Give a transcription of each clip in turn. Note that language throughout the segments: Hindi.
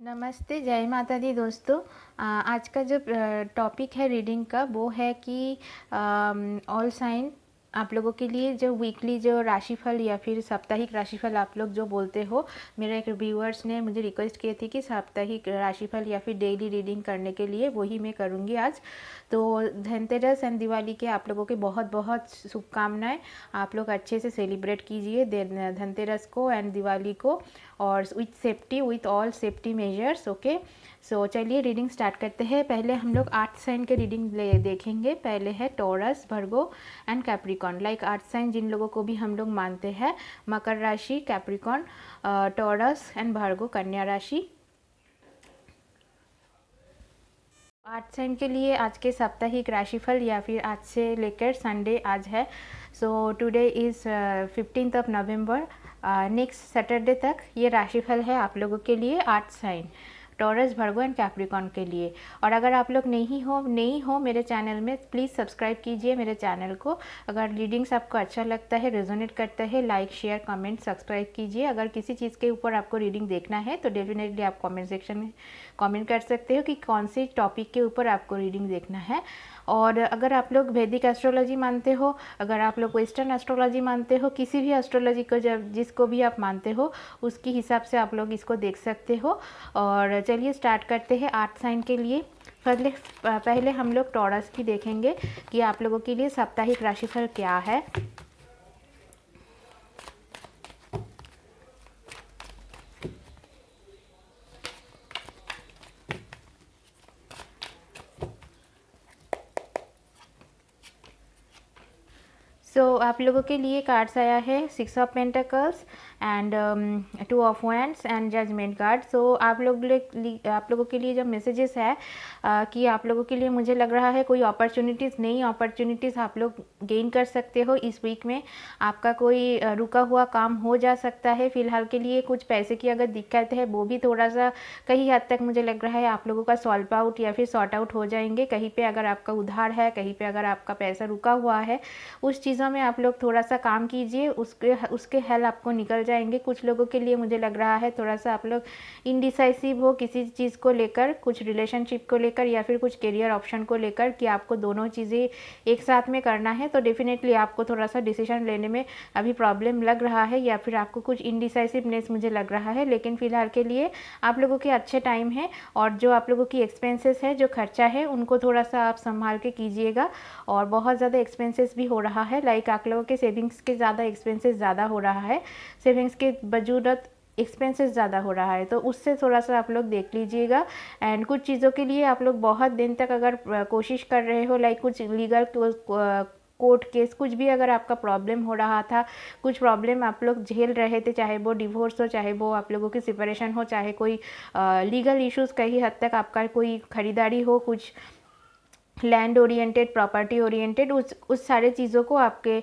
नमस्ते, जय माता दी दोस्तों। आज का जो टॉपिक है रीडिंग का वो है कि ऑल साइन आप लोगों के लिए जो वीकली जो राशिफल या फिर साप्ताहिक राशिफल आप लोग जो बोलते हो। मेरे एक व्यूअर्स ने मुझे रिक्वेस्ट की थी कि साप्ताहिक राशिफल या फिर डेली रीडिंग करने के लिए, वही मैं करूँगी आज। तो धनतेरस एंड दिवाली के आप लोगों के बहुत बहुत शुभकामनाएं। आप लोग अच्छे से सेलिब्रेट कीजिए धनतेरस को एंड दिवाली को, और with safety, with all safety measures. Okay, so चलिए रीडिंग स्टार्ट करते हैं। पहले हम लोग 8 साइन के रीडिंग देखेंगे। पहले है Taurus, Virgo and Capricorn. Like 8 sign जिन लोगों को भी हम लोग मानते हैं, मकर राशि, कैप्रिकॉन, टॉरस एंड वर्गो, कन्या राशि। 8 साइन के लिए आज के साप्ताहिक राशिफल या फिर आज से लेकर संडे आज है। So today is 15th of November. Next Saturday तक ये राशिफल है आप लोगों के लिए 8 sign, Taurus, Virgo and Capricorn के लिए। और अगर आप लोग नहीं हो मेरे चैनल में, प्लीज़ सब्सक्राइब कीजिए मेरे चैनल को। अगर रीडिंग्स आपको अच्छा लगता है, रेजोनेट करता है, लाइक शेयर कमेंट सब्सक्राइब कीजिए। अगर किसी चीज़ के ऊपर आपको रीडिंग देखना है तो डेफिनेटली आप कमेंट सेक्शन में कमेंट कर सकते हो कि कौन सी टॉपिक के ऊपर आपको रीडिंग देखना है। और अगर आप लोग वैदिक एस्ट्रोलॉजी मानते हो, अगर आप लोग वेस्टर्न एस्ट्रोलॉजी मानते हो, किसी भी एस्ट्रोलॉजी को जब जिसको भी आप मानते हो उसके हिसाब से आप लोग इसको देख सकते हो। और चलिए स्टार्ट करते हैं 8 साइन के लिए। पहले हम लोग टॉरस की देखेंगे कि आप लोगों के लिए साप्ताहिक राशिफल क्या है। सो आप लोगों के लिए कार्ड्स आया है 6 of pentacles and 2 of wands and judgement card. So आप लोगों के लिए जो मैसेजेस है कि आप लोगों के लिए मुझे लग रहा है कोई अपॉर्चुनिटीज़, नई अपॉर्चुनिटीज़ आप लोग गेन कर सकते हो इस वीक में। आपका कोई रुका हुआ काम हो जा सकता है। फिलहाल के लिए कुछ पैसे की अगर दिक्कत है वो भी थोड़ा सा कहीं हद तक मुझे लग रहा है आप लोगों का सॉल्व आउट या फिर सॉर्ट आउट हो जाएंगे। कहीं पे अगर आपका उधार है, कहीं पे अगर आपका पैसा रुका हुआ है, उस चीज़ों में आप लोग थोड़ा सा काम कीजिए, उसके हल आपको निकल जाएंगे। कुछ लोगों के लिए मुझे लग रहा है थोड़ा सा आप लोग इनडिसाइसिव हो किसी चीज़ को लेकर, कुछ रिलेशनशिप को लेकर या फिर कुछ करियर ऑप्शन को लेकर कि आपको दोनों चीज़ें एक साथ में करना है। तो डेफिनेटली आपको थोड़ा सा डिसीजन लेने में अभी प्रॉब्लम लग रहा है या फिर आपको कुछ इनडिसाइसिवनेस मुझे लग रहा है। लेकिन फ़िलहाल के लिए आप लोगों के अच्छे टाइम है, और जो आप लोगों की एक्सपेंसेस है, जो खर्चा है, उनको थोड़ा सा आप संभाल के कीजिएगा। और बहुत ज़्यादा एक्सपेंसेस भी हो रहा है, लाइक आप लोगों के सेविंग्स के ज़्यादा एक्सपेंसेस ज़्यादा हो रहा है, सेविंग्स के बजूरत एक्सपेंसेस ज़्यादा हो रहा है, तो उससे थोड़ा सा आप लोग देख लीजिएगा। एंड कुछ चीज़ों के लिए आप लोग बहुत दिन तक अगर कोशिश कर रहे हो, लाइक कुछ लीगल कोर्ट केस, कुछ भी अगर आपका प्रॉब्लम हो रहा था, कुछ प्रॉब्लम आप लोग झेल रहे थे, चाहे वो डिवोर्स हो, चाहे वो आप लोगों की सेपरेशन हो, चाहे कोई लीगल इश्यूज़, कहीं हद तक आपका कोई खरीदारी हो, कुछ लैंड ओरिएंटेड, प्रॉपर्टी ओरिएंटेड, उस सारे चीज़ों को आपके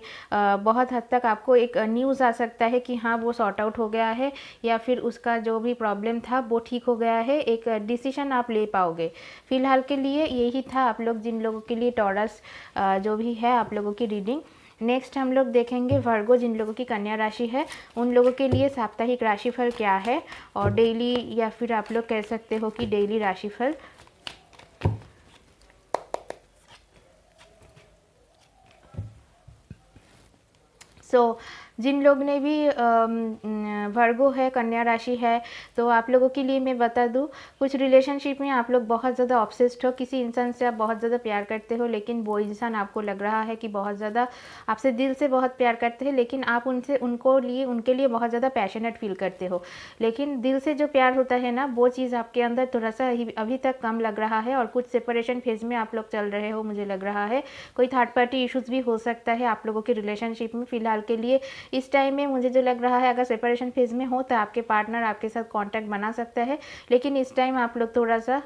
बहुत हद तक आपको एक न्यूज़ आ सकता है कि हाँ वो सॉर्ट आउट हो गया है, या फिर उसका जो भी प्रॉब्लम था वो ठीक हो गया है। एक डिसीजन आप ले पाओगे। फ़िलहाल के लिए यही था आप लोग जिन लोगों के लिए टॉरस जो भी है आप लोगों की रीडिंग। नेक्स्ट हम लोग देखेंगे वर्गो, जिन लोगों की कन्या राशि है, उन लोगों के लिए साप्ताहिक राशिफल क्या है, और डेली या फिर आप लोग कह सकते हो कि डेली राशिफल। सो जिन लोग ने भी वर्गो है, कन्या राशि है, तो आप लोगों के लिए मैं बता दूं, कुछ रिलेशनशिप में आप लोग बहुत ज़्यादा ऑब्सेस्ड हो, किसी इंसान से आप बहुत ज़्यादा प्यार करते हो, लेकिन वो इंसान आपको लग रहा है कि बहुत ज़्यादा आपसे दिल से बहुत प्यार करते हैं, लेकिन आप उनके लिए बहुत ज़्यादा पैशनेट फील करते हो। लेकिन दिल से जो प्यार होता है ना, वो चीज़ आपके अंदर थोड़ा सा अभी तक कम लग रहा है, और कुछ सेपरेशन फेज में आप लोग चल रहे हो मुझे लग रहा है। कोई थर्ड पार्टी इशूज़ भी हो सकता है आप लोगों के रिलेशनशिप में। फ़िलहाल के लिए इस टाइम में मुझे जो लग रहा है, अगर सेपरेशन फेज में हो तो आपके पार्टनर आपके साथ कांटेक्ट बना सकता है, लेकिन इस टाइम आप लोग थोड़ा सा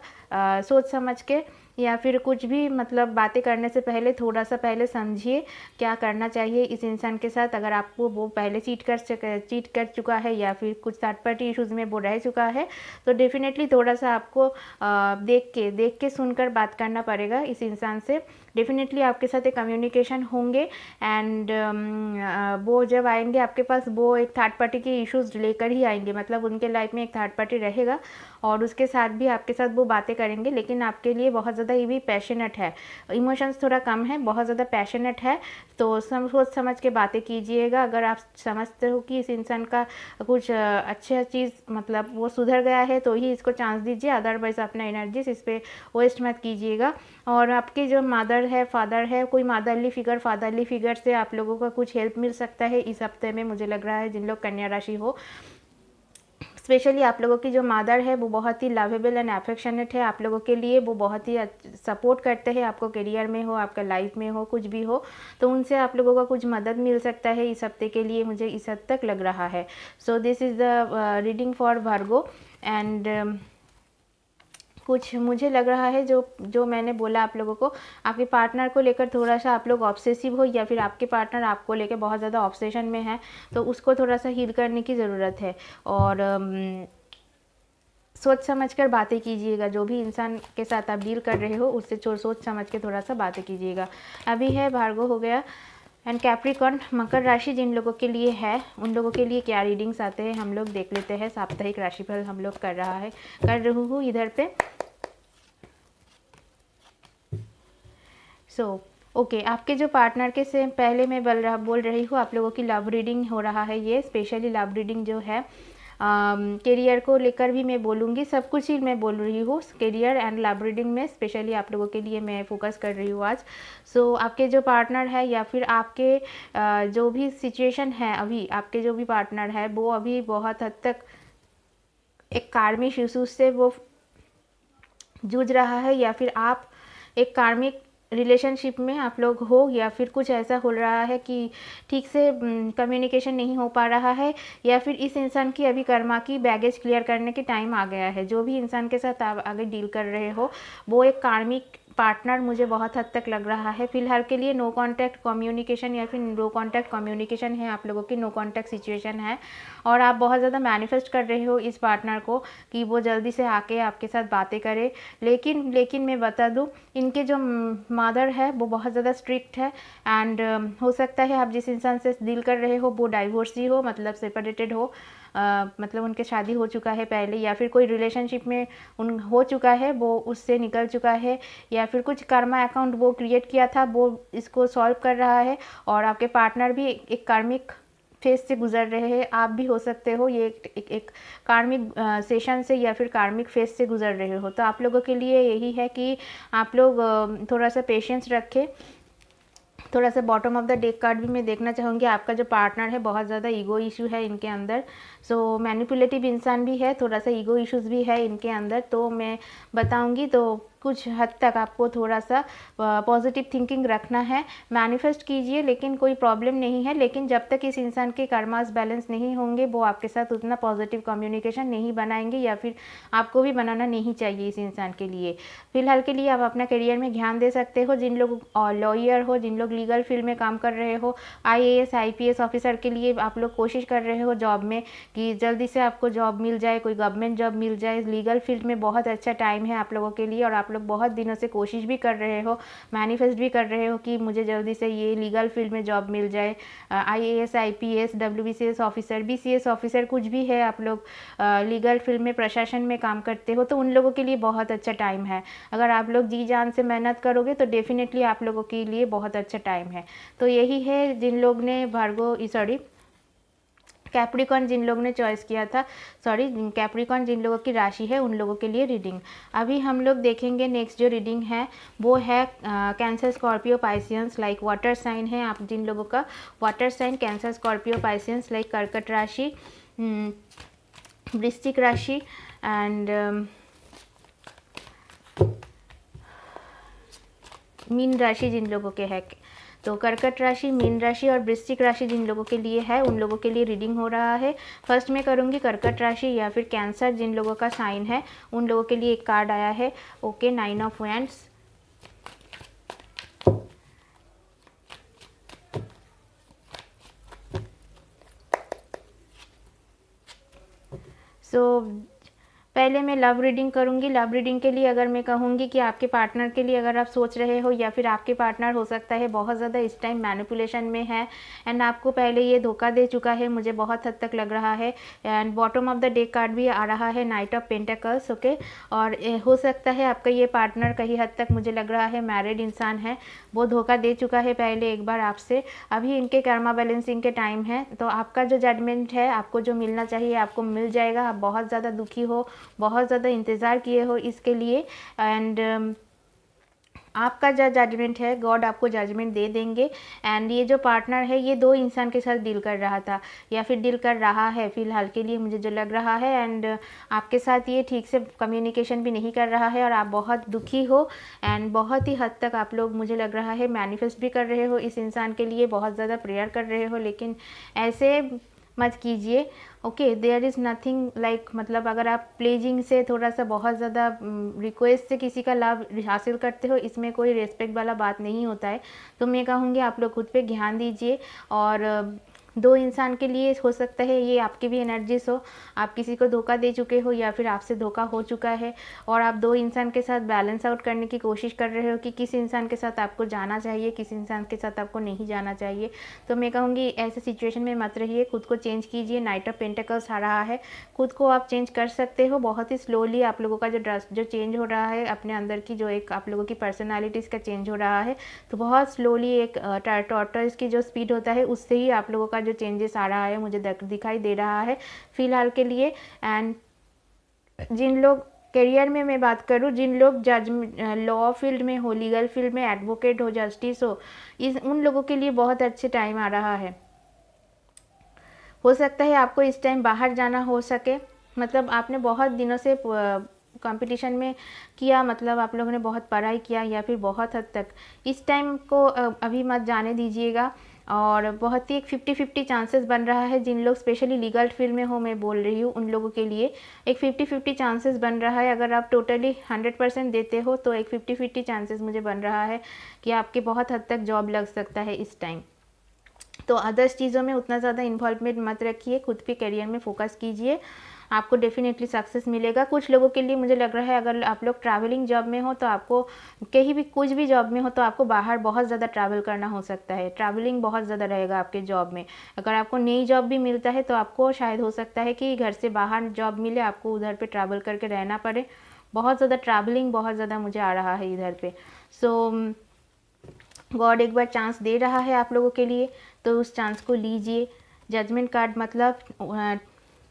सोच समझ के या फिर कुछ भी मतलब बातें करने से पहले थोड़ा सा पहले समझिए क्या करना चाहिए इस इंसान के साथ। अगर आपको वो पहले चीट कर चुका है या फिर कुछ थर्ड पार्टी इशूज़ में वो रह चुका है, तो डेफिनेटली थोड़ा सा आपको देख के सुनकर बात करना पड़ेगा इस इंसान से। डेफिनेटली आपके साथ एक कम्युनिकेशन होंगे, एंड वो जब आएंगे आपके पास, वो एक थर्ड पार्टी के इश्यूज़ लेकर ही आएंगे, मतलब उनके लाइफ में एक थर्ड पार्टी रहेगा, और उसके साथ भी आपके साथ वो बातें करेंगे, लेकिन आपके लिए बहुत ज़्यादा ये भी पैशनेट है, इमोशंस थोड़ा कम है, बहुत ज़्यादा पैशनेट है। तो सोच समझ के बातें कीजिएगा। अगर आप समझते हो कि इस इंसान का कुछ अच्छा चीज़ मतलब वो सुधर गया है तो ही इसको चांस दीजिए, अदरवाइज़ अपना एनर्जीज इस पर वेस्ट मत कीजिएगा। और आपके जो मदर है, फादर है, कोई फादरली फिगर से आप लोगों का कुछ हेल्प मिल सकता है इस हफ्ते में, मुझे लग रहा है जिन लोग कन्या राशि हो। स्पेशली आप लोगों की जो मदर है वो बहुत ही लवेबल एंड अफेक्शनेट है आप लोगों के लिए, वो बहुत ही सपोर्ट करते हैं आपको, करियर में हो, आपका लाइफ में हो, कुछ भी हो, तो उनसे आप लोगों का कुछ मदद मिल सकता है इस हफ्ते के लिए, मुझे इस हद तक लग रहा है। So this is the reading for Virgo. And कुछ मुझे लग रहा है जो जो मैंने बोला आप लोगों को, आपके पार्टनर को लेकर थोड़ा सा आप लोग ऑब्सेसिव हो, या फिर आपके पार्टनर आपको लेकर बहुत ज़्यादा ऑब्सेशन में है, तो उसको थोड़ा सा हील करने की ज़रूरत है। और सोच समझ कर बातें कीजिएगा, जो भी इंसान के साथ आप डील कर रहे हो उससे सोच समझ के थोड़ा सा बातें कीजिएगा। अभी है भार्गो हो गया। एंड कैप्रिकॉर्न, मकर राशि जिन लोगों के लिए है उन लोगों के लिए क्या रीडिंग्स आते हैं हम लोग देख लेते हैं। साप्ताहिक राशिफल हम लोग कर रही हूँ इधर पे। ओके, आपके जो पार्टनर के से पहले मैं बोल रही हूँ, आप लोगों की लव रीडिंग हो रहा है, ये स्पेशली लव रीडिंग जो है करियर को लेकर भी मैं बोलूँगी, सब कुछ ही मैं बोल रही हूँ करियर एंड लव रीडिंग में, स्पेशली आप लोगों के लिए मैं फोकस कर रही हूँ आज। आपके जो पार्टनर है या फिर आपके जो भी सिचुएशन है, अभी आपके जो भी पार्टनर है वो अभी बहुत हद तक एक कार्मिक इश्यूज से वो जूझ रहा है, या फिर आप एक कार्मिक रिलेशनशिप में आप लोग हो, या फिर कुछ ऐसा हो रहा है कि ठीक से कम्युनिकेशन नहीं हो पा रहा है, या फिर इस इंसान की अभी कर्मा की बैगेज क्लियर करने के टाइम आ गया है। जो भी इंसान के साथ आप आगे डील कर रहे हो वो एक कार्मिक पार्टनर मुझे बहुत हद तक लग रहा है। फिलहाल के लिए नो कांटेक्ट कम्युनिकेशन या फिर नो कांटेक्ट कम्युनिकेशन है आप लोगों की, नो कांटेक्ट सिचुएशन है, और आप बहुत ज़्यादा मैनिफेस्ट कर रहे हो इस पार्टनर को कि वो जल्दी से आके आपके साथ बातें करे। लेकिन मैं बता दूं, इनके जो मदर है वो बहुत ज़्यादा स्ट्रिक्ट है, एंड हो सकता है आप जिस इंसान से डील कर रहे हो वो डाइवोर्सी हो, मतलब सेपरेटेड हो, मतलब उनके शादी हो चुका है पहले, या फिर कोई रिलेशनशिप में उन हो चुका है, वो उससे निकल चुका है, या फिर कुछ कर्मा अकाउंट वो क्रिएट किया था वो इसको सॉल्व कर रहा है, और आपके पार्टनर भी एक कार्मिक फेज से गुजर रहे हैं। आप भी हो सकते हो ये एक कार्मिक सेशन से या फिर कार्मिक फेज से गुजर रहे हो। तो आप लोगों के लिए यही है कि आप लोग थोड़ा सा पेशेंस रखें। थोड़ा सा bottom of the deck card भी मैं देखना चाहूँगी। आपका जो पार्टनर है बहुत ज़्यादा ईगो इशू है इनके अंदर, मैनिपुलेटिव इंसान भी है, थोड़ा सा ईगो इश्यूज़ भी है इनके अंदर, तो मैं बताऊँगी। तो कुछ हद तक आपको थोड़ा सा पॉजिटिव थिंकिंग रखना है, मैनिफेस्ट कीजिए, लेकिन कोई प्रॉब्लम नहीं है। लेकिन जब तक इस इंसान के कर्मास बैलेंस नहीं होंगे वो आपके साथ उतना पॉजिटिव कम्युनिकेशन नहीं बनाएंगे, या फिर आपको भी बनाना नहीं चाहिए इस इंसान के लिए। फिलहाल के लिए आप अपना करियर में ध्यान दे सकते हो। जिन लोग लॉयर हो, जिन लोग लीगल फील्ड में काम कर रहे हो, IAS IPS ऑफिसर के लिए आप लोग कोशिश कर रहे हो जॉब में कि जल्दी से आपको जॉब मिल जाए, कोई गवर्नमेंट जॉब मिल जाए, लीगल फील्ड में बहुत अच्छा टाइम है आप लोगों के लिए, और आप लोग बहुत दिनों से कोशिश भी कर रहे हो, मैनिफेस्ट भी कर रहे हो कि मुझे जल्दी से ये लीगल फील्ड में जॉब मिल जाए। IAS IPS WBCS officer, BCS officer, कुछ भी है, आप लोग लीगल फील्ड में प्रशासन में काम करते हो, तो उन लोगों के लिए बहुत अच्छा टाइम है। अगर आप लोग जी जान से मेहनत करोगे तो डेफिनेटली आप लोगों के लिए बहुत अच्छा टाइम है। तो यही है जिन लोग ने कैप्रिकॉर्न जिन लोगों ने चॉइस किया था, कैप्रिकॉर्न जिन लोगों की राशि है उन लोगों के लिए रीडिंग। अभी हम लोग देखेंगे नेक्स्ट जो रीडिंग है वो है Cancer Scorpio Pisceans, like water sign है आप जिन लोगों का, water sign Cancer Scorpio Pisceans, like कर्कट राशि, वृश्चिक राशि एंड मीन राशि जिन लोगों के है। तो कर्कट राशि, मीन राशि और वृश्चिक राशि जिन लोगों के लिए है उन लोगों के लिए रीडिंग हो रहा है। फर्स्ट में करूँगी कर्कट राशि या फिर कैंसर जिन लोगों का साइन है उन लोगों के लिए एक कार्ड आया है। Okay, 9 of wands. पहले मैं लव रीडिंग करूँगी। लव रीडिंग के लिए अगर मैं कहूँगी कि आपके पार्टनर के लिए अगर आप सोच रहे हो या फिर आपके पार्टनर हो सकता है बहुत ज़्यादा इस टाइम मैनिपुलेशन में है एंड आपको पहले ये धोखा दे चुका है, मुझे बहुत हद तक लग रहा है। And bottom of the deck card भी आ रहा है, नाइट ऑफ पेंटिकल्स। ओके, और हो सकता है आपका ये पार्टनर कहीं हद तक मुझे लग रहा है मैरिड इंसान है, वो धोखा दे चुका है पहले एक बार आपसे। अभी इनके कर्मा बैलेंसिंग के टाइम है, तो आपका जो जजमेंट है, आपको जो मिलना चाहिए आपको मिल जाएगा। आप बहुत ज़्यादा दुखी हो, बहुत ज़्यादा इंतज़ार किए हो इसके लिए एंड आपका जो जजमेंट है गॉड आपको जजमेंट दे देंगे। एंड ये जो पार्टनर है ये 2 इंसान के साथ डील कर रहा था या फिर डील कर रहा है फ़िलहाल के लिए, मुझे जो लग रहा है। एंड आपके साथ ये ठीक से कम्युनिकेशन भी नहीं कर रहा है और आप बहुत दुखी हो एंड बहुत ही हद तक आप लोग मुझे लग रहा है मैनिफेस्ट भी कर रहे हो इस इंसान के लिए, बहुत ज़्यादा प्रेयर कर रहे हो, लेकिन ऐसे मत कीजिए। Okay, there is nothing like, मतलब अगर आप प्लेजिंग से थोड़ा सा बहुत ज़्यादा रिक्वेस्ट से किसी का लाभ हासिल करते हो, इसमें कोई रेस्पेक्ट वाला बात नहीं होता है। तो मैं कहूँगी आप लोग खुद पे ध्यान दीजिए। और 2 इंसान के लिए हो सकता है ये आपकी भी एनर्जीज हो, आप किसी को धोखा दे चुके हो या फिर आपसे धोखा हो चुका है और आप 2 इंसान के साथ बैलेंस आउट करने की कोशिश कर रहे हो कि किस इंसान के साथ आपको जाना चाहिए, किस इंसान के साथ आपको नहीं जाना चाहिए। तो मैं कहूँगी ऐसे सिचुएशन में मत रहिए, खुद को चेंज कीजिए। नाइट ऑफ पेंटिकल्स आ रहा है, खुद को आप चेंज कर सकते हो बहुत ही स्लोली। आप लोगों का जो चेंज हो रहा है अपने अंदर की, जो एक आप लोगों की पर्सनैलिटीज़ का चेंज हो रहा है, तो बहुत स्लोली एक टॉर्टोइज की जो स्पीड होता है उससे ही आप लोगों का जो चेंजेस आ रहा है मुझे दिखाई दे रहा है फ़िलहाल के लिए। एंड जिन लोग करियर में मैं बात करूं, जिन लोग जज लॉ फील्ड में हो, लीगल फील्ड में एडवोकेट हो, जस्टिस हो, उन लोगों के लिए बहुत अच्छे टाइम आ रहा है। हो सकता है आपको इस टाइम बाहर जाना हो सके, मतलब आपने बहुत दिनों से कंपटीशन में किया, मतलब आप लोगों ने बहुत पढ़ाई किया या फिर बहुत हद तक इस टाइम को अभी मत जाने दीजिएगा। और बहुत ही एक 50-50 चांसेस बन रहा है, जिन लोग स्पेशली लीगल फील्ड में हो मैं बोल रही हूँ उन लोगों के लिए एक 50-50 चांसेस बन रहा है। अगर आप टोटली 100% देते हो तो एक 50-50 चांसेस मुझे बन रहा है कि आपके बहुत हद तक जॉब लग सकता है इस टाइम। तो अदर्स चीज़ों में उतना ज़्यादा इन्वॉल्वमेंट मत रखिए, खुद पे करियर में फोकस कीजिए, आपको डेफिनेटली सक्सेस मिलेगा। कुछ लोगों के लिए मुझे लग रहा है अगर आप लोग ट्रैवलिंग जॉब में हो तो आपको कहीं भी कुछ भी जॉब में हो तो आपको बाहर बहुत ज़्यादा ट्रैवल करना हो सकता है, ट्रैवलिंग बहुत ज़्यादा रहेगा आपके जॉब में। अगर आपको नई जॉब भी मिलता है तो आपको शायद हो सकता है कि घर से बाहर जॉब मिले, आपको उधर पे ट्रैवल करके रहना पड़े। बहुत ज़्यादा ट्रैवलिंग बहुत ज़्यादा मुझे आ रहा है इधर पे। सो गॉड एक बार चांस दे रहा है आप लोगों के लिए, तो उस चांस को लीजिए। जजमेंट कार्ड मतलब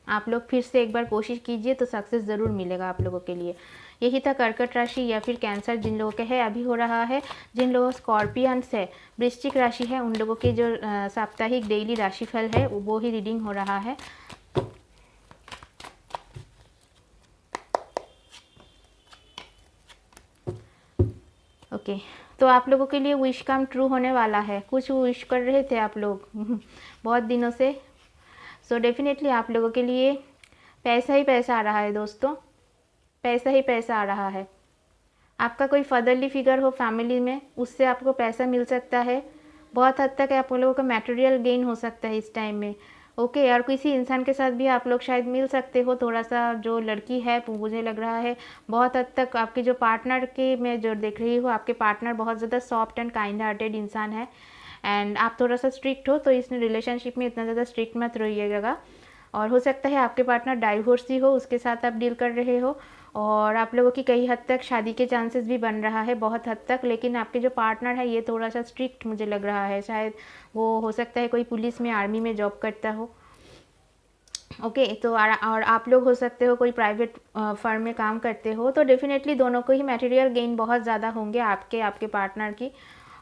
आप लोग फिर से एक बार कोशिश कीजिए तो सक्सेस ज़रूर मिलेगा आप लोगों के लिए। यही था कर्कट राशि या फिर कैंसर जिन लोगों के है अभी हो रहा है। जिन लोगों स्कॉर्पियंस है, वृश्चिक राशि है, उन लोगों के जो साप्ताहिक डेली राशिफल है वो ही रीडिंग हो रहा है। ओके, तो आप लोगों के लिए विश कम ट्रू होने वाला है। कुछ विश कर रहे थे आप लोग बहुत दिनों से, सो डेफिनेटली आप लोगों के लिए पैसा ही पैसा आ रहा है दोस्तों, पैसा ही पैसा आ रहा है। आपका कोई फादरली फिगर हो फैमिली में, उससे आपको पैसा मिल सकता है। बहुत हद तक आप लोगों का मटेरियल गेन हो सकता है इस टाइम में। ओके, और किसी इंसान के साथ भी आप लोग शायद मिल सकते हो थोड़ा सा। जो लड़की है मुझे लग रहा है बहुत हद तक आपके जो पार्टनर के मैं जो देख रही हूँ, आपके पार्टनर बहुत ज़्यादा सॉफ्ट एंड काइंड हार्टेड इंसान है एंड आप थोड़ा सा स्ट्रिक्ट हो, तो इस रिलेशनशिप में इतना ज़्यादा स्ट्रिक्ट मत रहिएगा। और हो सकता है आपके पार्टनर डाइवोर्सी हो, उसके साथ आप डील कर रहे हो और आप लोगों की कई हद तक शादी के चांसेस भी बन रहा है बहुत हद तक। लेकिन आपके जो पार्टनर है ये थोड़ा सा स्ट्रिक्ट मुझे लग रहा है, शायद वो हो सकता है कोई पुलिस में, आर्मी में जॉब करता हो। ओके, तो और आप लोग हो सकते हो कोई प्राइवेट फर्म में काम करते हो। तो डेफिनेटली दोनों को ही मटेरियल गेन बहुत ज़्यादा होंगे, आपके पार्टनर की।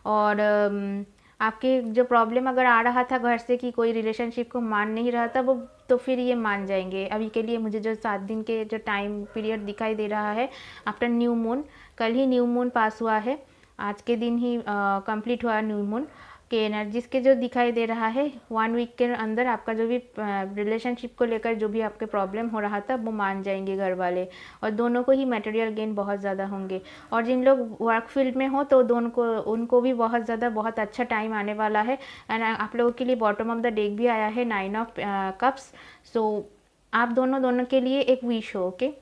और आपकी जो प्रॉब्लम अगर आ रहा था घर से कि कोई रिलेशनशिप को मान नहीं रहा था वो, तो फिर ये मान जाएंगे। अभी के लिए मुझे जो 7 दिन के जो टाइम पीरियड दिखाई दे रहा है आफ्टर न्यू मून, कल ही न्यू मून पास हुआ है, आज के दिन ही कंप्लीट हुआ न्यू मून के एनर्जीज के जो दिखाई दे रहा है 1 वीक के अंदर आपका जो भी रिलेशनशिप को लेकर जो भी आपके प्रॉब्लम हो रहा था वो मान जाएंगे घर वाले, और दोनों को ही मटेरियल गेन बहुत ज़्यादा होंगे। और जिन लोग वर्क फील्ड में हो तो दोनों को उनको भी बहुत ज़्यादा बहुत अच्छा टाइम आने वाला है। एंड आप लोगों के लिए बॉटम ऑफ द डेक भी आया है 9 ऑफ कप्स। सो आप दोनों के लिए एक विश हो। ओके,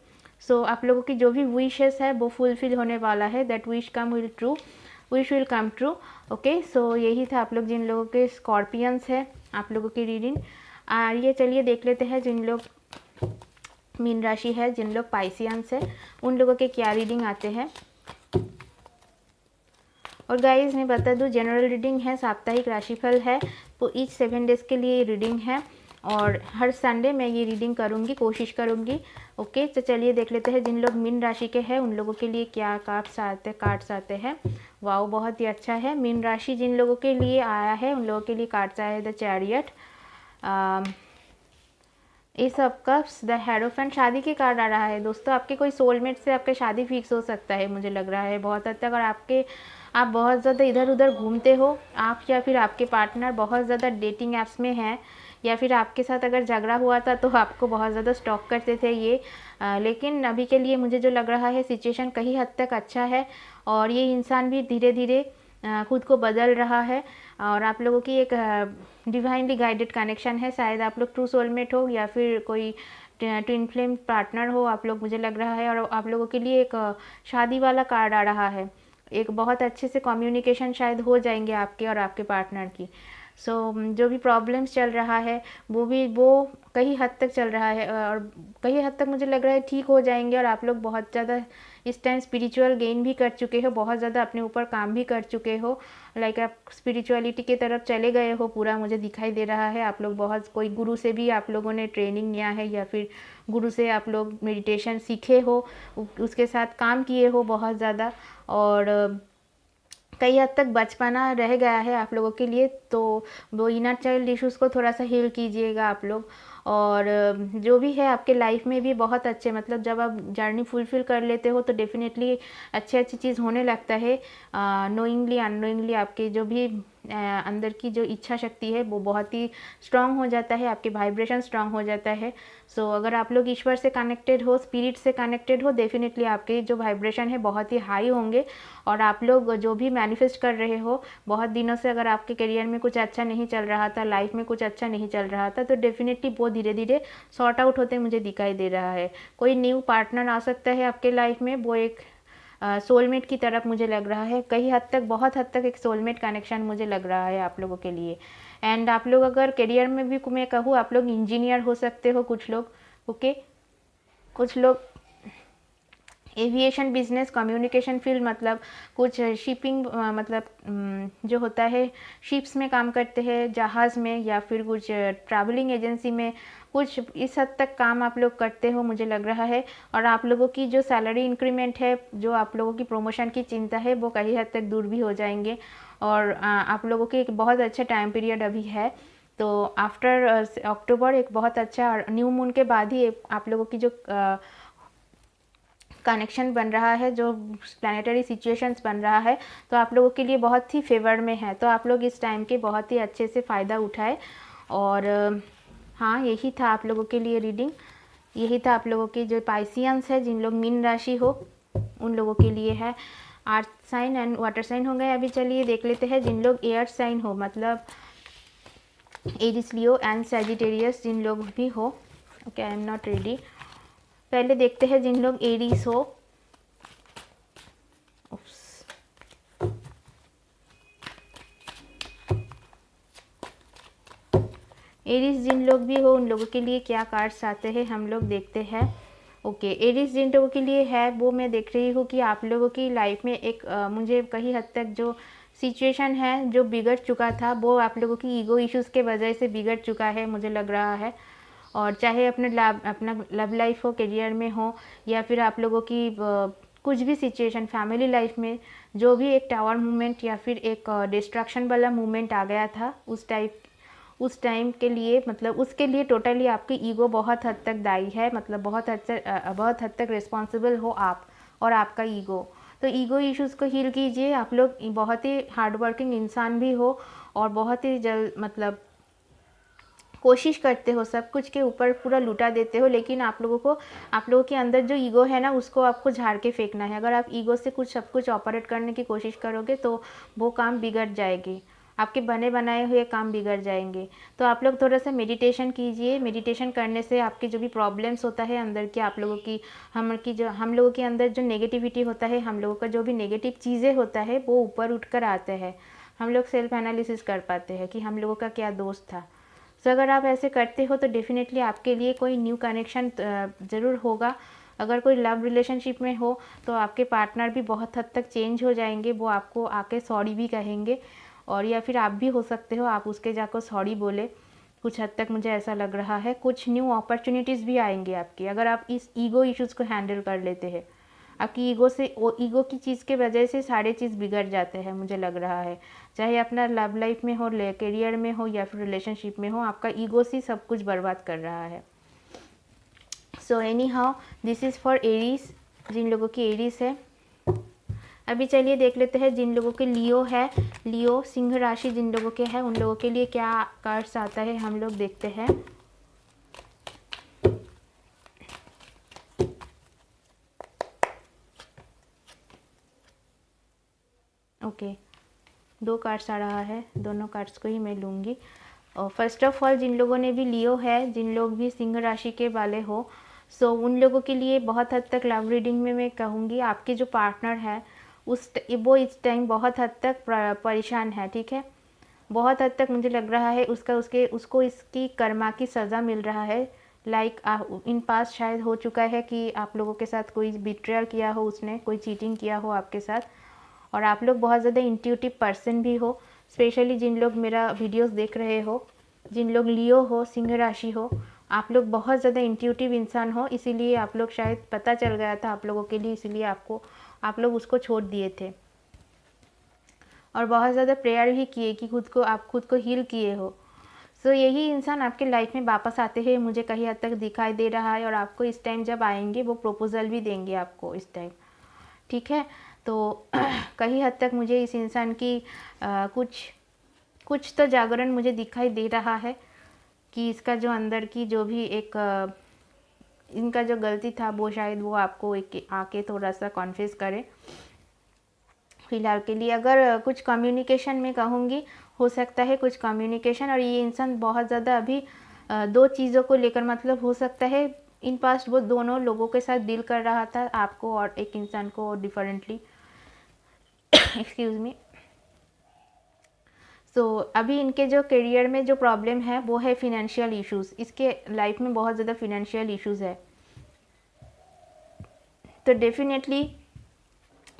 सो आप लोगों की जो भी विशेस है वो फुलफिल होने वाला है, that wish will come true. Okay, so यही था आप लोग जिन लोगों के स्कॉर्पियंस है आप लोगों की रीडिंग। ये चलिए देख लेते हैं जिन लोग मीन राशि है, जिन लोग पाइसियंस है, उन लोगों के क्या रीडिंग आते हैं। और गाइस मैं बता दूं, जनरल रीडिंग है, साप्ताहिक राशिफल है, तो ईच 7 डेज़ के लिए रीडिंग है और हर संडे मैं ये रीडिंग करूँगी, कोशिश करूँगी। ओके, तो चलिए देख लेते हैं जिन लोग मीन राशि के हैं उन लोगों के लिए क्या कार्ड्स आते हैं। वाओ, बहुत ही अच्छा है। मीन राशि जिन लोगों के लिए आया है उन लोगों के लिए कार्ड्स आया है द चैरियट, इस ऑफ कप्स, द हेरोफेंट, शादी के कार्ड आ रहा है दोस्तों। आपके कोई सोलमेट से आपके शादी फिक्स हो सकता है, मुझे लग रहा है बहुत हद तक। और आप बहुत ज़्यादा इधर उधर घूमते हो, आप या फिर आपके पार्टनर बहुत ज़्यादा डेटिंग ऐप्स में हैं, या फिर आपके साथ अगर झगड़ा हुआ था तो आपको बहुत ज़्यादा स्टॉक करते थे ये। लेकिन अभी के लिए मुझे जो लग रहा है सिचुएशन कहीं हद तक अच्छा है और ये इंसान भी धीरे धीरे खुद को बदल रहा है और आप लोगों की एक डिवाइनली गाइडेड कनेक्शन है। शायद आप लोग ट्रू सोलमेट हो या फिर कोई ट्विन फ्लेम पार्टनर हो आप लोग, मुझे लग रहा है। और आप लोगों के लिए एक शादी वाला कार्ड आ रहा है, एक बहुत अच्छे से कम्युनिकेशन शायद हो जाएंगे आपके और आपके पार्टनर की। जो भी प्रॉब्लम्स चल रहा है वो कहीं हद तक चल रहा है और कहीं हद तक मुझे लग रहा है ठीक हो जाएंगे। और आप लोग बहुत ज़्यादा इस टाइम स्पिरिचुअल गेन भी कर चुके हो, बहुत ज़्यादा अपने ऊपर काम भी कर चुके हो, लाइक आप स्पिरिचुअलिटी की तरफ चले गए हो पूरा, मुझे दिखाई दे रहा है। आप लोग बहुत, कोई गुरु से भी आप लोगों ने ट्रेनिंग लिया है या फिर गुरु से आप लोग मेडिटेशन सीखे हो, उसके साथ काम किए हो बहुत ज़्यादा। और कई हद तक बचपना रह गया है आप लोगों के लिए, तो वो इनर चाइल्ड इश्यूज़ को थोड़ा सा हील कीजिएगा आप लोग। और जो भी है आपके लाइफ में भी बहुत अच्छे, मतलब जब आप जर्नी फुलफिल कर लेते हो तो डेफिनेटली अच्छी चीज़ होने लगता है। नोइंगली अननोइंगली आपके जो भी अंदर की जो इच्छा शक्ति है वो बहुत ही स्ट्रांग हो जाता है, आपके वाइब्रेशन स्ट्रांग हो जाता है। अगर आप लोग ईश्वर से कनेक्टेड हो, स्पिरिट से कनेक्टेड हो, डेफिनेटली आपके जो वाइब्रेशन है बहुत ही हाई होंगे। और आप लोग जो भी मैनिफेस्ट कर रहे हो, बहुत दिनों से अगर आपके करियर में कुछ अच्छा नहीं चल रहा था, लाइफ में कुछ अच्छा नहीं चल रहा था, तो डेफिनेटली वो धीरे धीरे सॉर्ट आउट होते मुझे दिखाई दे रहा है। कोई न्यू पार्टनर आ सकता है आपके लाइफ में, वो एक सोलमेट की तरफ मुझे लग रहा है, कहीं हद तक, बहुत हद तक एक सोलमेट कनेक्शन मुझे लग रहा है आप लोगों के लिए। एंड आप लोग अगर करियर में भी मैं कहूँ, आप लोग इंजीनियर हो सकते हो कुछ लोग, ओके, कुछ लोग एविएशन बिजनेस, कम्युनिकेशन फील्ड, मतलब कुछ शिपिंग, मतलब जो होता है शिप्स में काम करते हैं, जहाज़ में, या फिर कुछ ट्रैवलिंग एजेंसी में, कुछ इस हद तक काम आप लोग करते हो मुझे लग रहा है। और आप लोगों की जो सैलरी इंक्रीमेंट है, जो आप लोगों की प्रमोशन की चिंता है, वो कहीं हद तक दूर भी हो जाएंगे। और आप लोगों के एक बहुत अच्छा टाइम पीरियड अभी है, तो आफ्टर अक्टूबर एक बहुत अच्छा, न्यू मून के बाद ही आप लोगों की जो कनेक्शन बन रहा है, जो प्लानिटरी सिचुएशंस बन रहा है, तो आप लोगों के लिए बहुत ही फेवर में है। तो आप लोग इस टाइम के बहुत ही अच्छे से फ़ायदा उठाए। और हाँ, यही था आप लोगों के लिए रीडिंग, यही था आप लोगों के जो पाइसियंस है, जिन लोग मीन राशि हो उन लोगों के लिए है। Earth sign and water sign हो गए। अभी चलिए देख लेते हैं जिन लोग एयर साइन हो, मतलब एरिस, लियो एंड सैजिटेरियस जिन लोग भी हो। Okay, I am not ready. पहले देखते हैं जिन लोग एरीज हो, एरीज जिन लोग भी हो उन लोगों के लिए क्या कार्ड्स आते हैं हम लोग देखते हैं। ओके, एरीज जिन लोगों के लिए है वो मैं देख रही हूँ कि आप लोगों की लाइफ में एक मुझे कहीं हद तक जो सिचुएशन है जो बिगड़ चुका था, वो आप लोगों की ईगो इश्यूज़ के वजह से बिगड़ चुका है मुझे लग रहा है। और चाहे अपना लव लाइफ हो, करियर में हो, या फिर आप लोगों की कुछ भी सिचुएशन फैमिली लाइफ में, जो भी एक टावर मूवमेंट या फिर एक डिस्ट्रैक्शन वाला मूवमेंट आ गया था उस टाइम के लिए, मतलब उसके लिए टोटली आपकी ईगो बहुत हद तक दायी है, मतलब बहुत हद तक रिस्पॉन्सिबल हो आप और आपका ईगो। तो ईगो इश्यूज़ को हील कीजिए। आप लोग बहुत ही हार्डवर्किंग इंसान भी हो और बहुत ही जल्द, मतलब कोशिश करते हो, सब कुछ के ऊपर पूरा लुटा देते हो, लेकिन आप लोगों के अंदर जो ईगो है ना, उसको आपको झाड़ के फेंकना है। अगर आप ईगो से सब कुछ ऑपरेट करने की कोशिश करोगे तो वो काम बिगड़ जाएगी। आपके बने बनाए हुए काम बिगड़ जाएंगे। तो आप लोग थोड़ा सा मेडिटेशन कीजिए। मेडिटेशन करने से आपके जो भी प्रॉब्लम्स होता है अंदर की, आप लोगों की हम लोगों के अंदर जो नेगेटिविटी होता है, हम लोगों का जो भी नेगेटिव चीज़ें होता है वो ऊपर उठ कर आते हैं। हम लोग सेल्फ एनालिसिस कर पाते हैं कि हम लोगों का क्या दोस्त था। सो अगर आप ऐसे करते हो तो डेफिनेटली आपके लिए कोई न्यू कनेक्शन ज़रूर होगा। अगर कोई लव रिलेशनशिप में हो तो आपके पार्टनर भी बहुत हद तक चेंज हो जाएंगे। वो आपको आके सॉरी भी कहेंगे, और या फिर आप भी हो सकते हो आप उसके जाकर सॉरी बोले। कुछ हद तक मुझे ऐसा लग रहा है। कुछ न्यू अपॉर्चुनिटीज़ भी आएंगी आपकी, अगर आप इस ईगो इश्यूज़ को हैंडल कर लेते हैं। आपकी ईगो की चीज़ के वजह से सारे चीज़ बिगड़ जाते हैं मुझे लग रहा है। चाहे अपना लव लाइफ में हो, करियर में हो, या फिर रिलेशनशिप में हो, आपका ईगो से सब कुछ बर्बाद कर रहा है। So anyhow this is for Aries, जिन लोगों की एरीज है। अभी चलिए देख लेते हैं जिन लोगों के लियो है, लियो सिंह राशि जिन लोगों के है, उन लोगों के लिए क्या कार्ड्स आता है हम लोग देखते हैं। ओके, 2 कार्ड्स आ रहा है, दोनों कार्ड्स को ही मैं लूँगी। और फर्स्ट ऑफ ऑल जिन लोगों ने भी लियो है, जिन लोग भी सिंह राशि के वाले हो, सो उन लोगों के लिए बहुत हद तक लव रीडिंग में मैं कहूँगी आपके जो पार्टनर है वो इस टाइम बहुत हद तक परेशान है। ठीक है, बहुत हद तक मुझे लग रहा है उसको इसकी कर्मा की सज़ा मिल रहा है। लाइक इन पास शायद हो चुका है कि आप लोगों के साथ कोई बिट्रेयल किया हो, उसने कोई चीटिंग किया हो आपके साथ, और आप लोग बहुत ज़्यादा इंट्यूटिव पर्सन भी हो। स्पेशली जिन लोग मेरा वीडियोस देख रहे हो, जिन लोग लियो हो, सिंह राशि हो, आप लोग बहुत ज़्यादा इंट्यूटिव इंसान हो। इसीलिए आप लोग शायद पता चल गया था आप लोगों के लिए, इसीलिए आप लोग उसको छोड़ दिए थे, और बहुत ज़्यादा प्रेयर भी किए कि आप खुद को हील किए हो। सो यही इंसान आपके लाइफ में वापस आते हैं मुझे कहीं हद तक दिखाई दे रहा है, और आपको इस टाइम जब आएंगे वो प्रपोजल भी देंगे आपको इस टाइम। ठीक है, तो कहीं हद तक मुझे इस इंसान की कुछ तो जागरण मुझे दिखाई दे रहा है कि इसका जो अंदर की जो भी एक इनका जो गलती था वो शायद वो आपको आके थोड़ा सा कॉन्फेस करे फिलहाल के लिए। अगर कुछ कम्युनिकेशन में कहूँगी, हो सकता है कुछ कम्युनिकेशन, और ये इंसान बहुत ज़्यादा अभी 2 चीज़ों को लेकर, मतलब हो सकता है इन पास्ट वो दोनों लोगों के साथ डील कर रहा था, आपको और एक इंसान को डिफरेंटली। Excuse me. सो अभी इनके जो करियर में जो प्रॉब्लम है वो है फिनेंशियल इश्यूज़। इसके लाइफ में बहुत ज़्यादा फिनेंशियल इश्यूज़ है। तो डेफिनेटली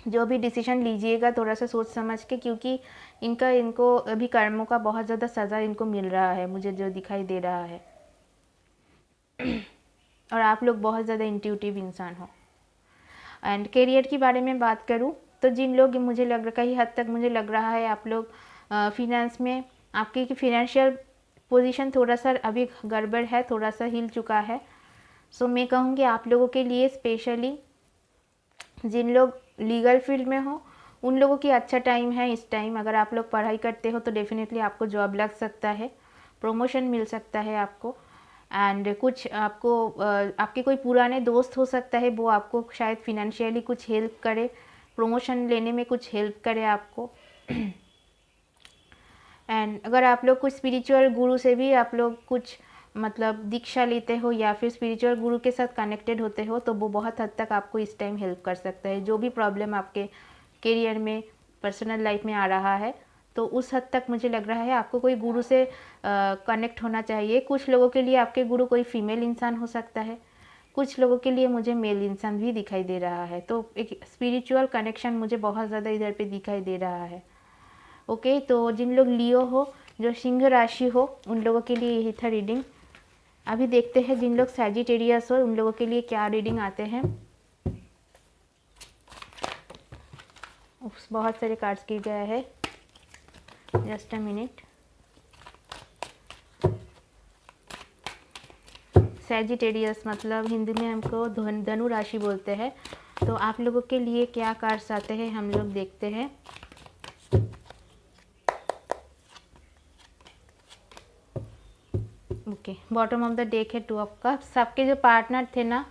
जो भी डिसीजन लीजिएगा थोड़ा सा सोच समझ के, क्योंकि इनको अभी कर्मों का बहुत ज़्यादा सज़ा इनको मिल रहा है मुझे जो दिखाई दे रहा है। और आप लोग बहुत ज़्यादा इंट्यूटिव इंसान हो। एंड करियर की बारे में बात करूँ तो जिन लोग कई हद तक मुझे लग रहा है आप लोग फिनेंस में, आपकी फिनेंशियल पोजीशन थोड़ा सा अभी गड़बड़ है, थोड़ा सा हिल चुका है। सो मैं कहूँगी आप लोगों के लिए स्पेशली जिन लोग लीगल फील्ड में हो उन लोगों की अच्छा टाइम है इस टाइम। अगर आप लोग पढ़ाई करते हो तो डेफिनेटली आपको जॉब लग सकता है, प्रमोशन मिल सकता है आपको। एंड कुछ आपके कोई पुराने दोस्त हो सकता है, वो आपको शायद फिनेंशियली कुछ हेल्प करे, प्रमोशन लेने में कुछ हेल्प करे आपको। एंड अगर आप लोग कुछ स्पिरिचुअल गुरु से भी आप लोग कुछ मतलब दीक्षा लेते हो या फिर स्पिरिचुअल गुरु के साथ कनेक्टेड होते हो तो वो बहुत हद तक आपको इस टाइम हेल्प कर सकता है। जो भी प्रॉब्लम आपके करियर में, पर्सनल लाइफ में आ रहा है, तो उस हद तक मुझे लग रहा है आपको कोई गुरु से कनेक्ट होना चाहिए। कुछ लोगों के लिए आपके गुरु कोई फीमेल इंसान हो सकता है, कुछ लोगों के लिए मुझे मेल इंसान भी दिखाई दे रहा है। तो एक स्पिरिचुअल कनेक्शन मुझे बहुत ज़्यादा इधर पे दिखाई दे रहा है। ओके, तो जिन लोग लियो हो, जो सिंह राशि हो, उन लोगों के लिए यही था रीडिंग। अभी देखते हैं जिन लोग सैजिटेरियस हो उन लोगों के लिए क्या रीडिंग आते हैं। बहुत सारे कार्ड्स किए गए हैं, जस्ट अ मिनट। सैजिटेरियस मतलब हिंदी में हमको धनु राशि बोलते हैं। तो आप लोगों के लिए क्या कार्ड्स आते हैं हम लोग देखते हैं। Okay, bottom of the deck है 2 ऑफ कप्स। सबके जो पार्टनर थे ना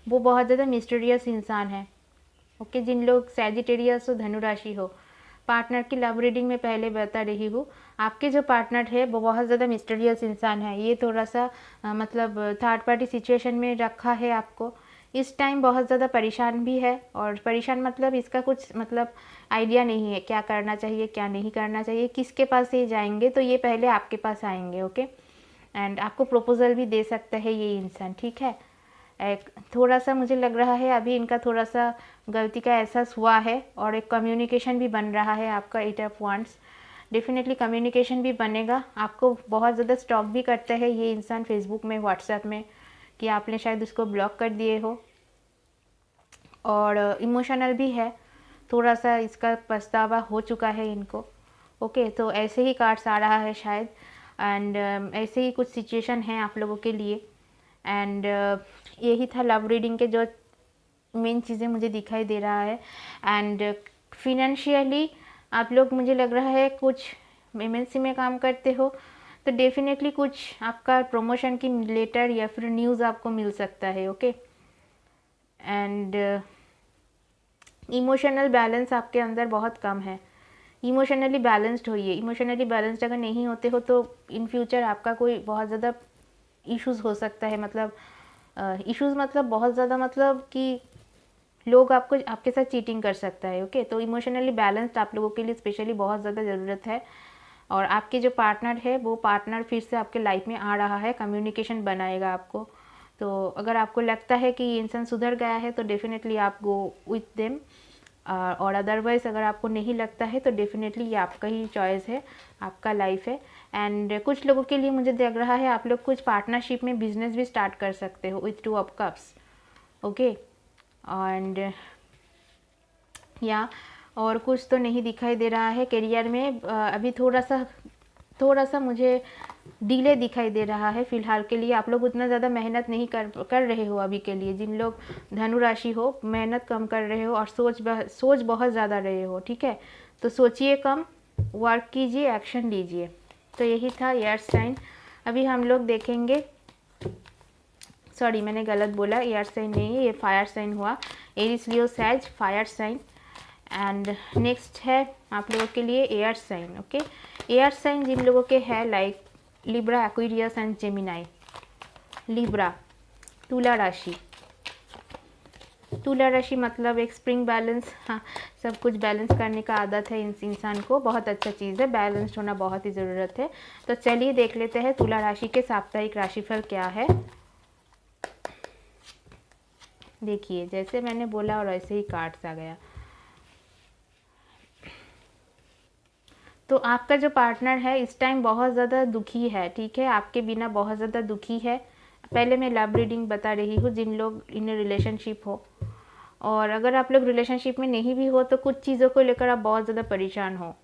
वो बहुत ज़्यादा मिस्टीरियस इंसान है। ओके, जिन लोग सैजिटेरियस हो, धनु राशि हो, पार्टनर की लव रीडिंग में पहले बता रही हूँ, आपके जो पार्टनर है वो बहुत ज़्यादा मिस्टीरियस इंसान है। ये थोड़ा सा मतलब थर्ड पार्टी सिचुएशन में रखा है आपको। इस टाइम बहुत ज़्यादा परेशान भी है, और परेशान मतलब इसका कुछ मतलब आइडिया नहीं है क्या करना चाहिए क्या नहीं करना चाहिए, किसके पास ये जाएंगे। तो ये पहले आपके पास आएंगे, ओके। एंड आपको प्रपोजल भी दे सकता है ये इंसान, ठीक है। एक थोड़ा सा मुझे लग रहा है अभी इनका थोड़ा सा गलती का एहसास हुआ है, और एक कम्युनिकेशन भी बन रहा है आपका 8 ऑफ वांड्स। डेफिनेटली कम्युनिकेशन भी बनेगा। आपको बहुत ज़्यादा स्टॉक भी करता है ये इंसान फेसबुक में, व्हाट्सएप में, कि आपने शायद उसको ब्लॉक कर दिए हो। और इमोशनल भी है, थोड़ा सा इसका पछतावा हो चुका है इनको, ओके। तो ऐसे ही कार्ड्स आ रहा है शायद, एंड ऐसे ही कुछ सिचुएशन है आप लोगों के लिए। एंड यही था लव रीडिंग के जो मेन चीज़ें मुझे दिखाई दे रहा है। एंड फिनेंशियली आप लोग, मुझे लग रहा है कुछ एमएनसी में काम करते हो, तो डेफिनेटली कुछ आपका प्रमोशन की लेटर या फिर न्यूज़ आपको मिल सकता है, ओके। एंड इमोशनल बैलेंस आपके अंदर बहुत कम है। इमोशनली बैलेंस्ड होइए। इमोशनली बैलेंस्ड अगर नहीं होते हो तो इन फ्यूचर आपका कोई बहुत ज़्यादा इश्यूज़ हो सकता है। मतलब इश्यूज़ मतलब बहुत ज़्यादा, मतलब कि लोग आपको आपके साथ चीटिंग कर सकता है, ओके। तो इमोशनली बैलेंस्ड आप लोगों के लिए स्पेशली बहुत ज़्यादा ज़रूरत है। और आपके जो पार्टनर है वो पार्टनर फिर से आपके लाइफ में आ रहा है, कम्युनिकेशन बनाएगा आपको। तो अगर आपको लगता है कि ये इंसान सुधर गया है तो डेफिनेटली आप गो विथ देम, और अदरवाइज़ अगर आपको नहीं लगता है तो डेफिनेटली ये आपका ही चॉइस है, आपका लाइफ है। एंड कुछ लोगों के लिए मुझे लग रहा है आप लोग कुछ पार्टनरशिप में बिजनेस भी स्टार्ट कर सकते हो with 2 of cups, okay. And या और कुछ तो नहीं दिखाई दे रहा है करियर में। अभी थोड़ा सा मुझे डिले दिखाई दे रहा है फ़िलहाल के लिए। आप लोग उतना ज़्यादा मेहनत नहीं कर रहे हो अभी के लिए। जिन लोग धनु राशि हो, मेहनत कम कर रहे हो और सोच बहुत ज़्यादा रहे हो, ठीक है। तो सोचिए कम, वर्क कीजिए, एक्शन लीजिए। तो यही था एयर साइन। अभी हम लोग देखेंगे, सॉरी मैंने गलत बोला, एयर साइन नहीं है ये, फायर साइन हुआ। एरिस लियो सैज फायर साइन। एंड नेक्स्ट है आप लोगों के लिए air sign, okay. Air sign जिन लोगों के है like Libra, Aquarius and Gemini. Libra, तुला राशि। तुला राशि मतलब एक स्प्रिंग बैलेंस, हाँ, सब कुछ बैलेंस करने का आदत है इंसान को। बहुत अच्छा चीज़ है, बैलेंस्ड होना बहुत ही ज़रूरत है। तो चलिए देख लेते हैं तुला राशि के साप्ताहिक राशिफल क्या है। देखिए जैसे मैंने बोला और वैसे ही कार्ड्स आ गया। तो आपका जो पार्टनर है इस टाइम बहुत ज़्यादा दुखी है, ठीक है, आपके बिना बहुत ज़्यादा दुखी है। पहले मैं लव रीडिंग बता रही हूँ जिन लोग इन रिलेशनशिप हो, और अगर आप लोग रिलेशनशिप में नहीं भी हो तो कुछ चीज़ों को लेकर आप बहुत ज़्यादा परेशान हो,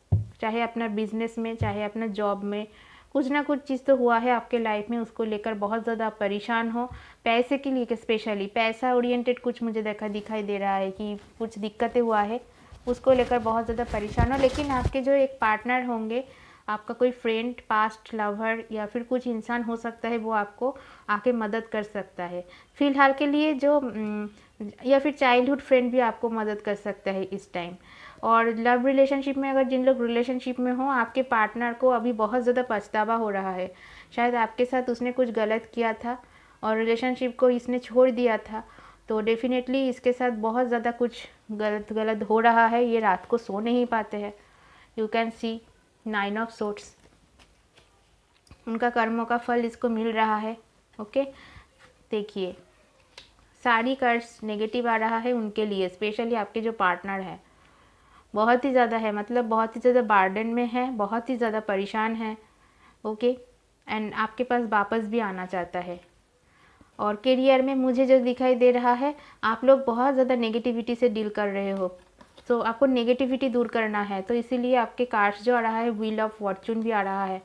चाहे अपना बिजनेस में, चाहे अपना जॉब में, कुछ ना कुछ चीज़ तो हुआ है आपके लाइफ में, उसको लेकर बहुत ज़्यादा आप परेशान हो। पैसे के लिए, स्पेशली पैसा ओरिएंटेड कुछ मुझे दिखाई दे रहा है कि कुछ दिक्कतें हुआ है, उसको लेकर बहुत ज़्यादा परेशान हो। लेकिन आपके जो एक पार्टनर होंगे, आपका कोई फ्रेंड, पास्ट लवर या फिर कुछ इंसान हो सकता है, वो आपको आके मदद कर सकता है फ़िलहाल के लिए जो या फिर चाइल्डहुड फ्रेंड भी आपको मदद कर सकता है इस टाइम। और लव रिलेशनशिप में अगर जिन लोग रिलेशनशिप में हो, आपके पार्टनर को अभी बहुत ज़्यादा पछतावा हो रहा है। शायद आपके साथ उसने कुछ गलत किया था और रिलेशनशिप को इसने छोड़ दिया था। तो डेफिनेटली इसके साथ बहुत ज़्यादा कुछ गलत हो रहा है। ये रात को सो नहीं पाते हैं। You can see 9 of sorts, उनका कर्मों का फल इसको मिल रहा है, ओके। देखिए सारी कार्ड्स नेगेटिव आ रहा है उनके लिए, स्पेशली आपके जो पार्टनर है बहुत ही ज़्यादा है, मतलब बहुत ही ज़्यादा बार्डन में है, बहुत ही ज़्यादा परेशान है, ओके। एंड आपके पास वापस भी आना चाहता है। और करियर में मुझे जो दिखाई दे रहा है, आप लोग बहुत ज़्यादा नेगेटिविटी से डील कर रहे हो, तो आपको नेगेटिविटी दूर करना है। तो इसीलिए आपके कार्ड्स जो आ रहा है, व्हील ऑफ फॉर्चून भी आ रहा है।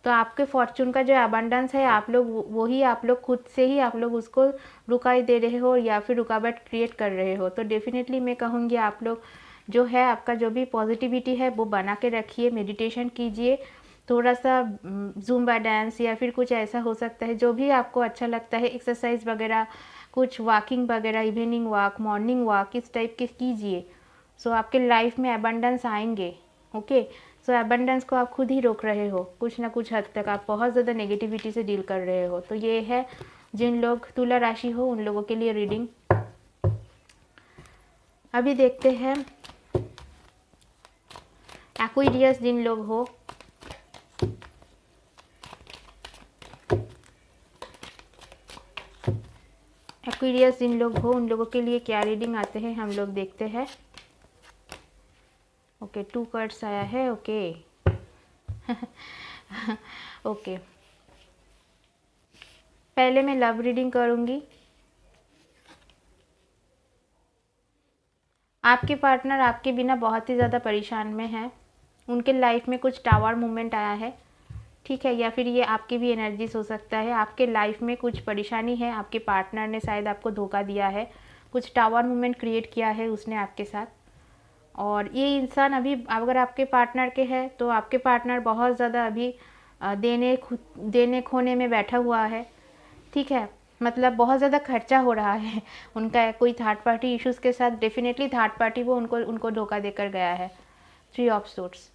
तो आपके फॉर्चून का जो अबंडेंस है, आप लोग वही आप लोग खुद से ही आप लोग उसको रुकाई दे रहे हो या फिर रुकावट क्रिएट कर रहे हो। तो डेफिनेटली मैं कहूँगी आप लोग जो है, आपका जो भी पॉजिटिविटी है वो बना के रखिए, मेडिटेशन कीजिए, थोड़ा सा ज़ुम्बा डांस या फिर कुछ ऐसा हो सकता है जो भी आपको अच्छा लगता है, एक्सरसाइज वगैरह, कुछ वॉकिंग वगैरह, इवनिंग वॉक, मॉर्निंग वॉक, इस टाइप के कीजिए। सो आपके लाइफ में अबंडेंस आएंगे, ओके। सो एबंडेंस को आप खुद ही रोक रहे हो, कुछ ना कुछ हद तक आप बहुत ज़्यादा नेगेटिविटी से डील कर रहे हो। तो ये है जिन लोग तुला राशि हो उन लोगों के लिए रीडिंग। अभी देखते हैं एक्वेरियस जिन लोग हो, एक्वेरियस जिन लोग हो उन लोगों के लिए क्या रीडिंग आते हैं हम लोग देखते हैं। ओके, 2 कार्ड्स आया है। ओके ओके, पहले मैं लव रीडिंग करूंगी। आपके पार्टनर आपके बिना बहुत ही ज़्यादा परेशान में है, उनके लाइफ में कुछ टावर मूवमेंट आया है, ठीक है, या फिर ये आपकी भी एनर्जीज हो सकता है। आपके लाइफ में कुछ परेशानी है, आपके पार्टनर ने शायद आपको धोखा दिया है, कुछ टावर मूवमेंट क्रिएट किया है उसने आपके साथ। और ये इंसान अभी अगर आपके पार्टनर के है तो आपके पार्टनर बहुत ज़्यादा अभी देने खोने में बैठा हुआ है, ठीक है, मतलब बहुत ज़्यादा खर्चा हो रहा है उनका कोई थर्ड पार्टी इश्यूज़ के साथ। डेफिनेटली थर्ड पार्टी वो उनको धोखा देकर गया है। 3 ऑफ सूट्स,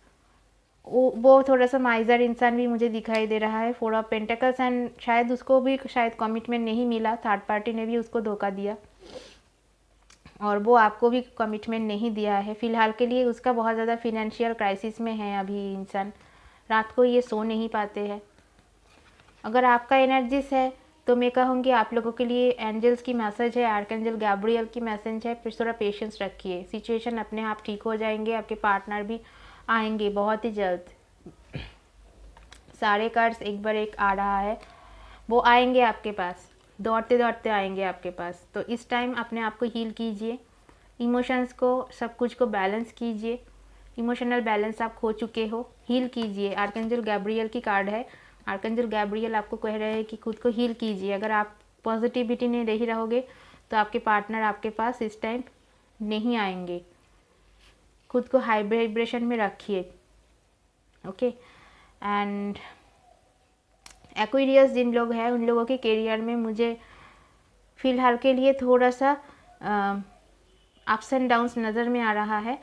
वो थोड़ा सा माइजर इंसान भी मुझे दिखाई दे रहा है। 4 ऑफ पेंटिकल्स, एंड शायद उसको भी शायद कमिटमेंट नहीं मिला, थर्ड पार्टी ने भी उसको धोखा दिया और वो आपको भी कमिटमेंट नहीं दिया है। फ़िलहाल के लिए उसका बहुत ज़्यादा फिनेंशियल क्राइसिस में है अभी इंसान, रात को ये सो नहीं पाते हैं। अगर आपका एनर्जीज है तो मैं कहूँगी आप लोगों के लिए एंजल्स की मैसेज है, आर्कएंजल गैब्रियल की मैसेज है, फिर थोड़ा पेशेंस रखिए, सिचुएशन अपने आप ठीक हो जाएंगे, आपके पार्टनर भी आएंगे बहुत ही जल्द। सारे कार्ड्स एक बार एक आ रहा है, वो आएंगे आपके पास, दौड़ते दौड़ते आएंगे आपके पास। तो इस टाइम अपने आप को हील कीजिए, इमोशंस को सब कुछ को बैलेंस कीजिए। इमोशनल बैलेंस आप खो चुके हो, हील कीजिए। आर्कएंजल गैब्रियल की कार्ड है, आर्कएंजल गैब्रियल आपको कह रहे हैं कि खुद को हील कीजिए। अगर आप पॉजिटिविटी नहीं नहीं रहोगे तो आपके पार्टनर आपके पास इस टाइम नहीं आएंगे। खुद को हाई वाइब्रेशन में रखिए, ओके। एंड एक्वेरियस जिन लोग हैं उन लोगों के करियर में मुझे फ़िलहाल के लिए थोड़ा सा अप्स एंड डाउन्स नज़र में आ रहा है।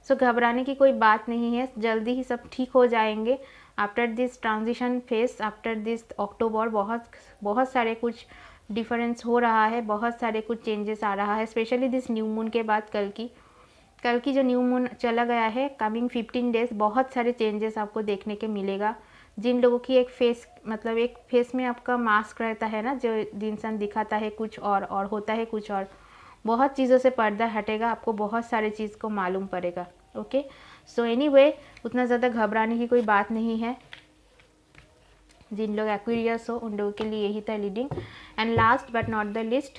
सो घबराने की कोई बात नहीं है, जल्दी ही सब ठीक हो जाएंगे। After this transition face, after this October बहुत सारे कुछ डिफरेंस हो रहा है, बहुत सारे कुछ चेंजेस आ रहा है, स्पेशली दिस न्यू मून के बाद। कल की जो न्यू मून चला गया है, कमिंग 15 डेज बहुत सारे चेंजेस आपको देखने के मिलेगा। जिन लोगों की एक फेस में आपका मास्क रहता है ना, जो इंसान दिखाता है कुछ और होता है कुछ और, बहुत चीज़ों से पर्दा हटेगा, आपको बहुत सारे चीज़ को मालूम पड़ेगा, ओके। सो एनीवे, उतना ज़्यादा घबराने की कोई बात नहीं है। जिन लोग एक्वेरियस हो उन लोगों के लिए यही था reading. And last but not the list,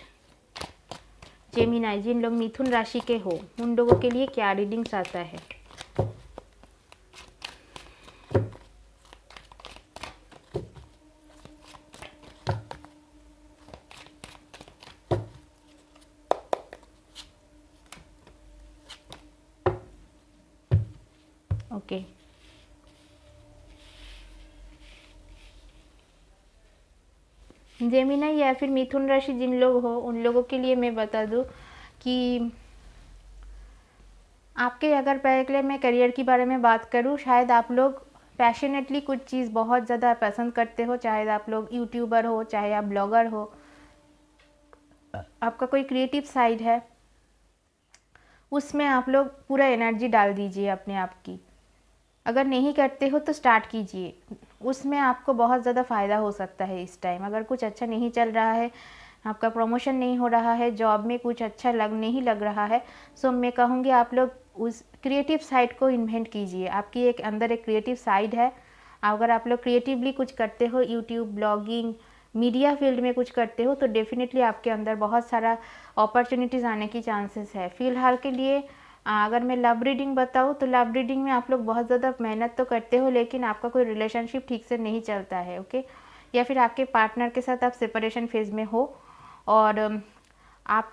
Gemini जिन लोग मिथुन राशि के हो उन लोगों के लिए क्या रीडिंग्स आता है। ओके, जेमिनाई या फिर मिथुन राशि जिन लोग हो उन लोगों के लिए मैं बता दूं कि आपके अगर पहले मैं करियर के बारे में बात करूं, शायद आप लोग पैशनेटली कुछ चीज़ बहुत ज़्यादा पसंद करते हो, चाहे आप लोग यूट्यूबर हो, चाहे आप ब्लॉगर हो, आपका कोई क्रिएटिव साइड है, उसमें आप लोग पूरा एनर्जी डाल दीजिए अपने आप की। अगर नहीं करते हो तो स्टार्ट कीजिए, उसमें आपको बहुत ज़्यादा फ़ायदा हो सकता है इस टाइम। अगर कुछ अच्छा नहीं चल रहा है, आपका प्रमोशन नहीं हो रहा है, जॉब में कुछ अच्छा नहीं लग रहा है, सो मैं कहूँगी आप लोग उस क्रिएटिव साइड को इन्वेंट कीजिए। आपकी एक अंदर एक क्रिएटिव साइड है, अगर आप लोग क्रिएटिवली कुछ करते हो, यूट्यूब, ब्लॉगिंग, मीडिया फील्ड में कुछ करते हो, तो डेफिनेटली आपके अंदर बहुत सारा अपॉर्चुनिटीज़ आने की चांसेस है। फ़िलहाल के लिए अगर मैं लव रीडिंग बताऊँ तो लव रीडिंग में आप लोग बहुत ज़्यादा मेहनत तो करते हो, लेकिन आपका कोई रिलेशनशिप ठीक से नहीं चलता है, ओके। या फिर आपके पार्टनर के साथ आप सेपरेशन फेज में हो और आप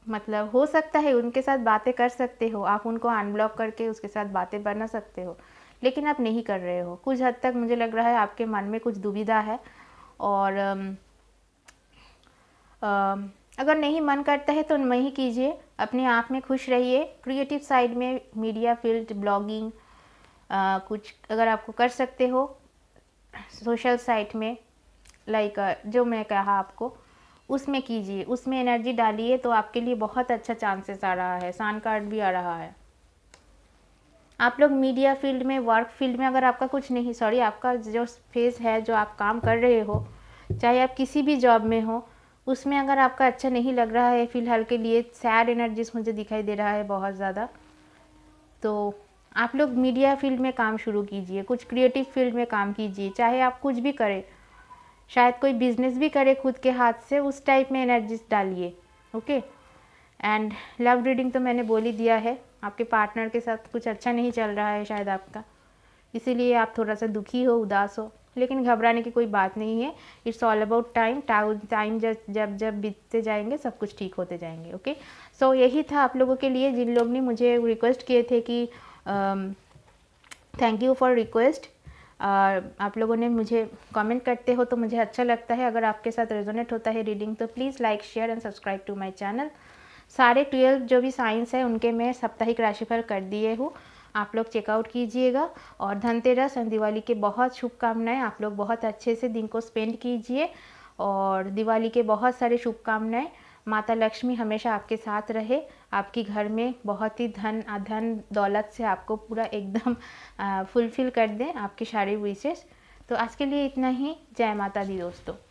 मतलब हो सकता है उनके साथ बातें कर सकते हो, आप उनको अनब्लॉक करके उसके साथ बातें बना सकते हो, लेकिन आप नहीं कर रहे हो। कुछ हद तक मुझे लग रहा है आपके मन में कुछ दुविधा है और अगर नहीं मन करता है तो नहीं कीजिए, अपने आप में खुश रहिए। क्रिएटिव साइड में मीडिया फील्ड, ब्लॉगिंग, कुछ अगर आपको कर सकते हो सोशल साइट में, लाइक जो मैं कहा आपको, उसमें कीजिए, उसमें एनर्जी डालिए, तो आपके लिए बहुत अच्छा चांसेस आ रहा है, सान कार्ड भी आ रहा है। आप लोग मीडिया फील्ड में, वर्क फील्ड में अगर आपका कुछ नहीं, सॉरी, आपका जो फेस है, जो आप काम कर रहे हो, चाहे आप किसी भी जॉब में हो, उसमें अगर आपका अच्छा नहीं लग रहा है फ़िलहाल के लिए, सैड एनर्जीज मुझे दिखाई दे रहा है बहुत ज़्यादा, तो आप लोग मीडिया फील्ड में काम शुरू कीजिए, कुछ क्रिएटिव फील्ड में काम कीजिए, चाहे आप कुछ भी करें, शायद कोई बिजनेस भी करे खुद के हाथ से, उस टाइप में एनर्जीज डालिए। ओके। एंड लव रीडिंग तो मैंने बोल ही दिया है, आपके पार्टनर के साथ कुछ अच्छा नहीं चल रहा है शायद आपका, इसीलिए आप थोड़ा सा दुखी हो, उदास हो, लेकिन घबराने की कोई बात नहीं है। It's all about time, time जब बीतते जाएंगे सब कुछ ठीक होते जाएंगे। ओके। सो यही था आप लोगों के लिए, जिन लोग ने मुझे रिक्वेस्ट किए थे कि थैंक यू फॉर रिक्वेस्ट। आप लोगों ने मुझे कमेंट करते हो तो मुझे अच्छा लगता है। अगर आपके साथ रेजोनेट होता है रीडिंग तो please like, share and subscribe to my channel. सारे 12 जो भी साइंस है उनके मैं साप्ताहिक राशिफल कर दिए हूँ, आप लोग चेकआउट कीजिएगा। और धनतेरस और दिवाली के बहुत शुभकामनाएं। आप लोग बहुत अच्छे से दिन को स्पेंड कीजिए, और दिवाली के बहुत सारे शुभकामनाएं। माता लक्ष्मी हमेशा आपके साथ रहे, आपके घर में बहुत ही धन दौलत से आपको पूरा एकदम फुलफिल कर दें आपकी सारी विशेष। तो आज के लिए इतना ही। जय माता दी दोस्तों।